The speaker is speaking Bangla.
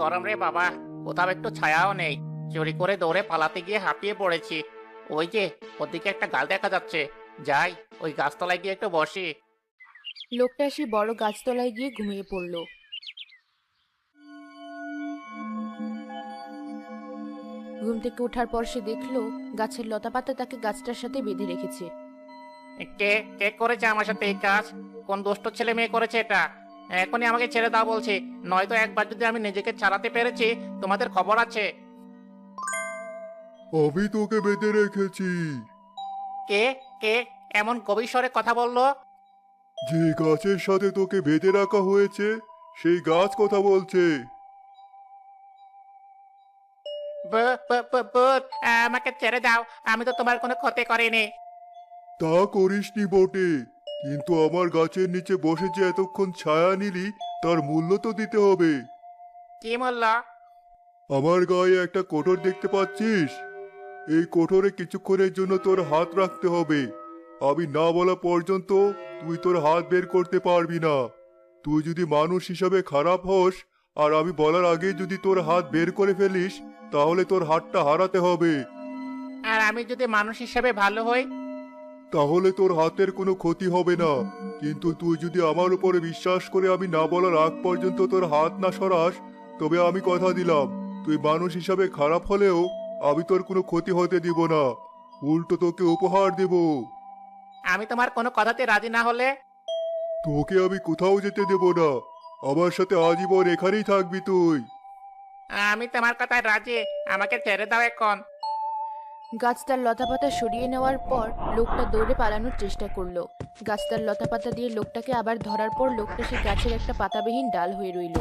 গরম রে বাবা, কোথাও একটু ছায়াও নেই। চুরি করে দৌড়ে পালাতে গিয়ে হাঁপিয়ে পড়েছি। ওই যে ওদিকে একটা গাল দেখা যাচ্ছে, যাই ওই গাছতলায় গিয়ে একটু বসি। লোকটা সেই বড় গাছতলায় গিয়ে ঘুমিয়ে পড়ল। ঘুম থেকে ওঠার পর সে দেখলো গাছের লতাপাতা তাকে গাছটার সাথে বেঁধে রেখেছে। কে কে করেছে আমার সাথে এই কাজ? কোন দুষ্ট ছেলে মেয়ে করেছে এটা? এখনই আমাকে ছেড়ে দাও বলছি, নয়তো একবার যদি আমি নিজেকে ছাড়াতে পেরেছি, তোমাদের খবর আছে। আমি তোকে বেঁধে রেখেছি। কে কে এমন গভীর স্বরে কথা বললো? যে গাছের সাথে তোকে বেঁধে রাখা হয়েছে সেই গাছ কথা বলছে। ভূত, আমাকে ছেড়ে দাও, আমি তো তোমার কোনো ক্ষতি করিনি। তা করিসনি বটে, কিন্তু আমার গাছের নিচে বসে যে এতক্ষণ ছায়া নিলি তার মূল্য তো দিতে হবে। কি মূল্য? আমার গায়ে একটা কোটর দেখতে পাচ্ছিস? এই কোটরে কিছুক্ষণের জন্য তোর হাত রাখতে হবে। আমি না বলা পর্যন্ত তুই তোর হাত বের করতে পারবি না। তুই যদি মানুষ হিসাবে খারাপ হোস আর আমি বলার আগে যদি তোর হাত বের করে ফেলিস, তাহলে তোর হাতটা হারাতে হবে। আর আমি যদি মানুষ হিসেবে ভালো হই? তাহলে তোর হাতের কোনো ক্ষতি হবে না। কিন্তু তুই যদি আমার উপরে বিশ্বাস করে আমি না বলার আগ পর্যন্ত তোর হাত না সরাস, তবে আমি কথা দিলাম, তুই মানুষ হিসাবে খারাপ হলেও আমি তোর কোনো ক্ষতি হতে দিব না, উল্টো তোকে উপহার দেব। আমি তোমার কোনো কথাতে রাজি না হলে? তোকে আমি কোথাও যেতে দেব না, আমার সাথে আজীবন এখানেই থাকবি তুই। আমি তোমার কথায় রাজি, আমাকে ছেড়ে দাও এখন। গাছটার লতাপাতা সরিয়ে নেওয়ার পর লোকটা দৌড়ে পালানোর চেষ্টা করলো। গাছটার লতাপাতা দিয়ে লোকটাকে আবার ধরার পর লোকটা সেই গাছের একটা পাতাবিহীন ডাল হয়ে রইল।